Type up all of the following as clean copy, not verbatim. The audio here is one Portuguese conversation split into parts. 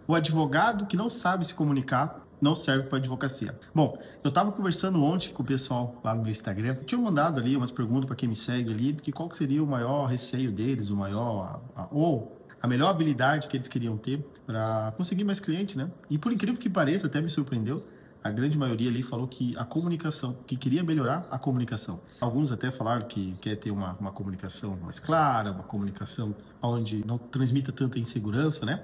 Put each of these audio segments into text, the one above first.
O advogado que não sabe se comunicar não serve para advocacia. Bom, eu estava conversando ontem com o pessoal lá no meu Instagram, eu tinha mandado ali umas perguntas para quem me segue ali, que qual que seria o maior receio deles, o maior, ou a melhor habilidade que eles queriam ter para conseguir mais cliente, né? E por incrível que pareça, até me surpreendeu, a grande maioria ali falou que a comunicação, que queria melhorar a comunicação. Alguns até falaram que quer ter uma comunicação mais clara, uma comunicação onde não transmita tanta insegurança, né?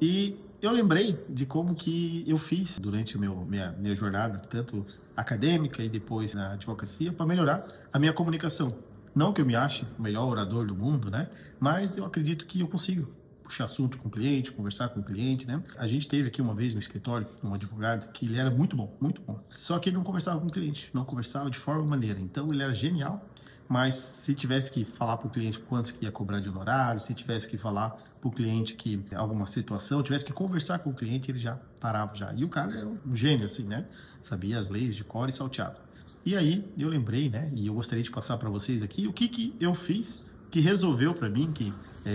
E eu lembrei de como que eu fiz durante minha jornada, tanto acadêmica e depois na advocacia, para melhorar a minha comunicação. Não que eu me ache o melhor orador do mundo, né? Mas eu acredito que eu consigo puxar assunto com o cliente, conversar com o cliente, né? A gente teve aqui uma vez no escritório um advogado que ele era muito bom, muito bom. Só que ele não conversava com o cliente, não conversava de forma maneira. Então ele era genial, mas se tivesse que falar para o cliente quantos que ia cobrar de honorário, se tivesse que falar para o cliente que alguma situação, tivesse que conversar com o cliente, ele já parava já. E o cara era um gênio assim, né? Sabia as leis de cor e salteado. E aí eu lembrei, né? E eu gostaria de passar para vocês aqui o que eu fiz que resolveu para mim, que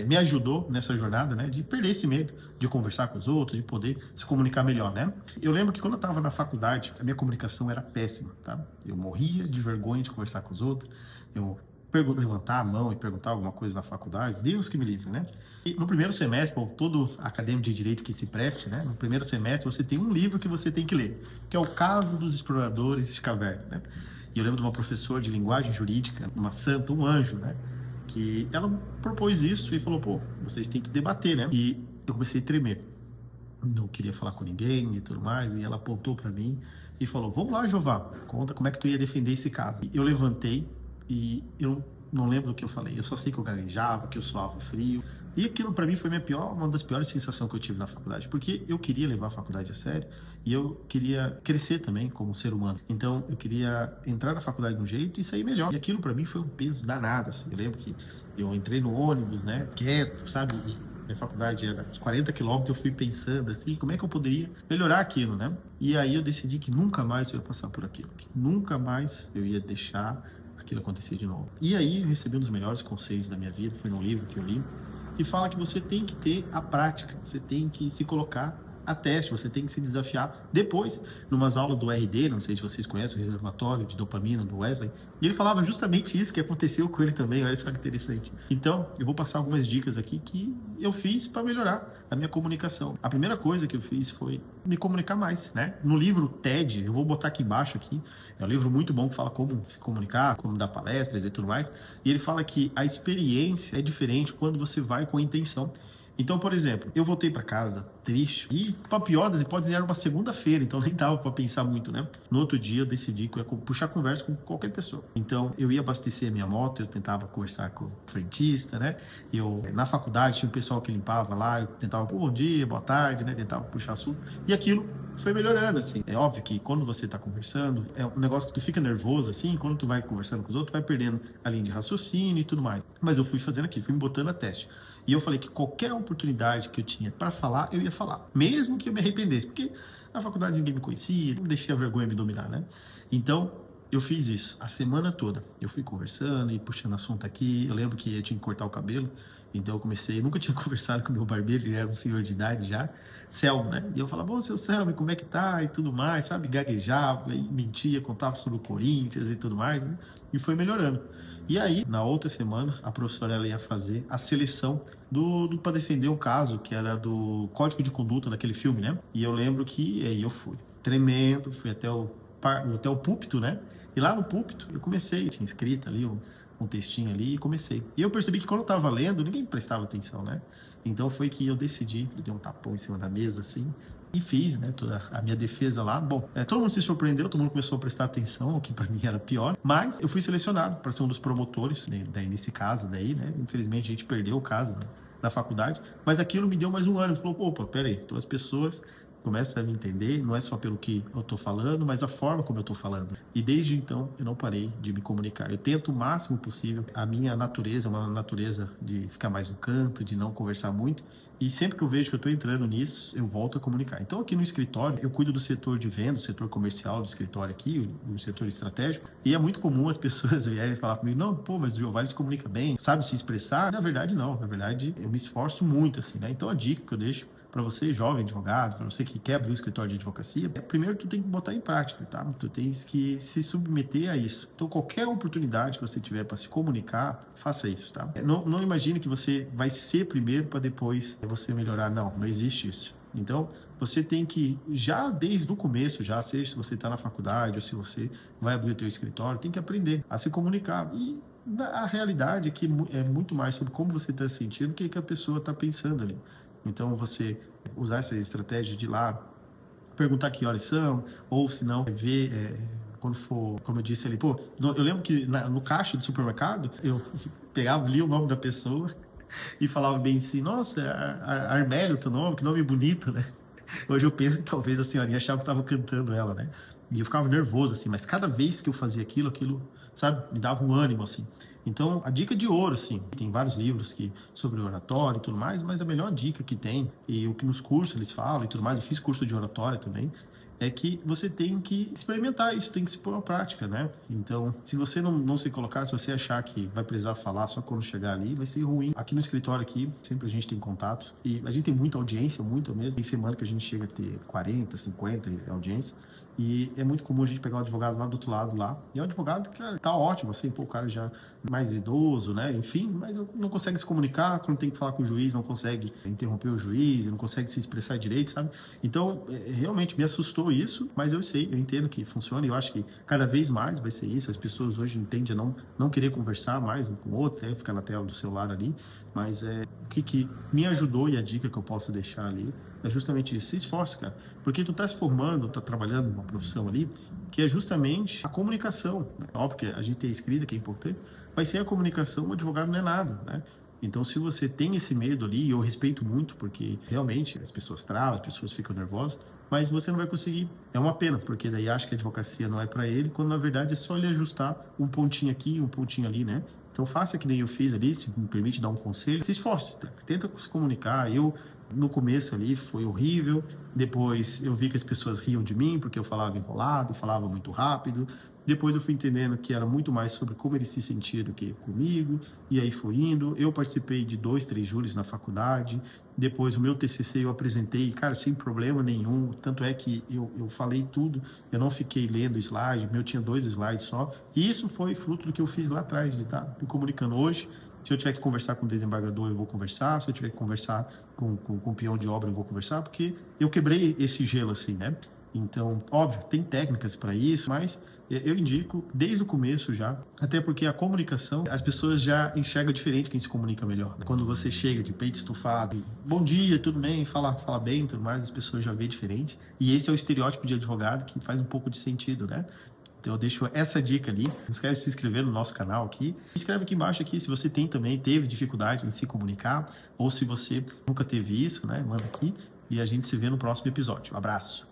me ajudou nessa jornada, né? De perder esse medo de conversar com os outros, de poder se comunicar melhor, né? Eu lembro que quando eu estava na faculdade, a minha comunicação era péssima, tá? Eu morria de vergonha de conversar com os outros. Eu levantar a mão e perguntar alguma coisa na faculdade, Deus que me livre, né? E no primeiro semestre, bom, todo acadêmico de direito que se preste, né? No primeiro semestre você tem um livro que você tem que ler, que é o Caso dos Exploradores de Caverna, né? E eu lembro de uma professora de linguagem jurídica, uma santa, um anjo, né? Que ela propôs isso e falou, pô, vocês têm que debater, né? E eu comecei a tremer. Não queria falar com ninguém e tudo mais. E ela apontou para mim e falou, vamos lá, Jová, conta como é que tu ia defender esse caso. E eu levantei e eu não lembro o que eu falei. Eu só sei que eu gaguejava, que eu suava frio. E aquilo para mim foi uma das piores sensações que eu tive na faculdade, porque eu queria levar a faculdade a sério e eu queria crescer também como ser humano. Então eu queria entrar na faculdade de um jeito e sair melhor. E aquilo para mim foi um peso danado, assim. Eu lembro que eu entrei no ônibus, né, quieto, sabe? E minha faculdade era uns 40 quilômetros, eu fui pensando assim, como é que eu poderia melhorar aquilo, né? E aí eu decidi que nunca mais eu ia passar por aquilo, que nunca mais eu ia deixar aquilo acontecer de novo. E aí eu recebi um dos melhores conselhos da minha vida, foi num livro que eu li, que fala que você tem que ter a prática, você tem que se colocar a teste, você tem que se desafiar. Depois, numas aulas do RD, não sei se vocês conhecem o reservatório de dopamina do Wesley, e ele falava justamente isso que aconteceu com ele também, olha só que interessante. Então, eu vou passar algumas dicas aqui que eu fiz para melhorar a minha comunicação. A primeira coisa que eu fiz foi me comunicar mais, né? No livro TED, eu vou botar aqui embaixo aqui, é um livro muito bom que fala como se comunicar, como dar palestras e tudo mais, e ele fala que a experiência é diferente quando você vai com a intenção. Então, por exemplo, eu voltei para casa triste e, para pior das hipóteses, era uma segunda-feira, então nem dava para pensar muito, né? No outro dia, eu decidi que eu ia puxar conversa com qualquer pessoa. Então, eu ia abastecer a minha moto, eu tentava conversar com o frentista, né? Na faculdade, tinha um pessoal que limpava lá, eu tentava, pô, bom dia, boa tarde, né? Tentava puxar assunto. E aquilo foi melhorando, assim. É óbvio que quando você tá conversando, é um negócio que tu fica nervoso, assim, quando tu vai conversando com os outros, tu vai perdendo a linha de raciocínio e tudo mais. Mas eu fui fazendo aquilo, fui me botando a teste. E eu falei que qualquer oportunidade que eu tinha para falar, eu ia falar. Mesmo que eu me arrependesse. Porque na faculdade ninguém me conhecia, não deixei a vergonha me dominar, né? Então, eu fiz isso a semana toda. Eu fui conversando e puxando assunto aqui. Eu lembro que eu tinha que cortar o cabelo. Então eu comecei, nunca tinha conversado com o meu barbeiro, ele era um senhor de idade já, Selmo, né? E eu falava, bom, seu Selmo, como é que tá? E tudo mais, sabe? Gaguejava e mentia, contava sobre o Corinthians e tudo mais, né? E foi melhorando. E aí, na outra semana, a professora ela ia fazer a seleção para defender um caso que era do Código de Conduta daquele filme, né? E eu lembro que aí eu fui tremendo, fui até o púlpito, né? E lá no púlpito eu comecei, tinha escrito ali um textinho ali e comecei. E eu percebi que quando eu tava lendo, ninguém prestava atenção, né? Então foi que eu decidi, eu dei um tapão em cima da mesa assim, e fiz, né, toda a minha defesa lá. Bom, todo mundo se surpreendeu, todo mundo começou a prestar atenção, o que para mim era pior, mas eu fui selecionado para ser um dos promotores, né, daí, nesse caso daí, né, infelizmente a gente perdeu o caso, né, na faculdade, mas aquilo me deu mais um ano, falou, opa, peraí, então as pessoas começam a me entender, não é só pelo que eu tô falando, mas a forma como eu tô falando. E desde então, eu não parei de me comunicar. Eu tento o máximo possível. A minha natureza é uma natureza de ficar mais no canto, de não conversar muito. E sempre que eu vejo que eu estou entrando nisso, eu volto a comunicar. Então, aqui no escritório, eu cuido do setor de vendas, do setor comercial do escritório aqui, o setor estratégico. E é muito comum as pessoas vierem falar comigo, não, pô, mas o Giovanni se comunica bem, sabe se expressar? Na verdade, não. Na verdade, eu me esforço muito, assim, né? Então, a dica que eu deixo para você, jovem advogado, para você que quer abrir um escritório de advocacia, primeiro tu tem que botar em prática, tá? Tu tens que se submeter a isso. Então, qualquer oportunidade que você tiver para se comunicar, faça isso, tá? Não imagine que você vai ser primeiro para depois você melhorar. Não existe isso. Então, você tem que, já desde o começo, já seja se você está na faculdade ou se você vai abrir o teu escritório, tem que aprender a se comunicar. E a realidade é que é muito mais sobre como você está se sentindo do que a pessoa está pensando ali. Então, você usar essa estratégia de ir lá, perguntar que horas são, ou se não, ver, quando for, como eu disse ali, pô, eu lembro que no caixa do supermercado, eu pegava, lia o nome da pessoa e falava bem assim, nossa, Armélio, teu nome, que nome bonito, né? Hoje eu penso que talvez a senhorinha achava que estava cantando ela, né? E eu ficava nervoso, assim, mas cada vez que eu fazia aquilo, sabe, me dava um ânimo, assim. Então, a dica de ouro, assim, tem vários livros sobre oratória e tudo mais, mas a melhor dica que tem, e o que nos cursos eles falam e tudo mais, eu fiz curso de oratória também, é que você tem que experimentar isso, tem que se pôr à prática, né? Então, se você não se colocar, se você achar que vai precisar falar só quando chegar ali, vai ser ruim. Aqui no escritório aqui, sempre a gente tem contato e a gente tem muita audiência, muita mesmo. Tem semana que a gente chega a ter 40, 50 audiência. E é muito comum a gente pegar um advogado lá do outro lado lá. E é um advogado que, cara, tá ótimo, assim, pô, o cara já mais idoso, né? Enfim, mas não consegue se comunicar, quando tem que falar com o juiz, não consegue interromper o juiz, não consegue se expressar direito, sabe? Então, realmente me assustou isso, mas eu entendo que funciona e eu acho que cada vez mais vai ser isso. As pessoas hoje tendem a não querer conversar mais um com o outro, né? Ficar na tela do celular ali, mas o que me ajudou e a dica que eu posso deixar ali é justamente isso. Se esforce, cara. Porque tu tá se formando, tá trabalhando numa profissão ali, que é justamente a comunicação, né? Óbvio que a gente tem a escrita, que é importante, mas sem a comunicação o advogado não é nada, né? Então, se você tem esse medo ali, e eu respeito muito, porque realmente as pessoas travam, as pessoas ficam nervosas, mas você não vai conseguir. É uma pena, porque daí acha que a advocacia não é para ele, quando na verdade é só ele ajustar um pontinho aqui, um pontinho ali, né? Então, faça que nem eu fiz ali, se me permite dar um conselho, se esforce, tenta se comunicar. No começo ali foi horrível, depois eu vi que as pessoas riam de mim porque eu falava enrolado, falava muito rápido. Depois eu fui entendendo que era muito mais sobre como ele se sentia do que comigo, e aí foi indo. Eu participei de 2, 3 júris na faculdade, depois o meu TCC eu apresentei, cara, sem problema nenhum, tanto é que eu falei tudo, eu não fiquei lendo slide, meu tinha 2 slides só, e isso foi fruto do que eu fiz lá atrás, de estar me comunicando hoje. Se eu tiver que conversar com o desembargador, eu vou conversar. Se eu tiver que conversar com o peão de obra, eu vou conversar, porque eu quebrei esse gelo assim, né? Então, óbvio, tem técnicas para isso, mas eu indico desde o começo já, até porque a comunicação, as pessoas já enxergam diferente quem se comunica melhor, né? Quando você chega de peito estufado, bom dia, tudo bem, fala bem, tudo mais, as pessoas já veem diferente. E esse é o estereótipo de advogado que faz um pouco de sentido, né? Então eu deixo essa dica ali. Não esquece de se inscrever no nosso canal aqui. Escreve aqui embaixo aqui se você teve dificuldade em se comunicar ou se você nunca teve isso, né? Manda aqui e a gente se vê no próximo episódio. Um abraço.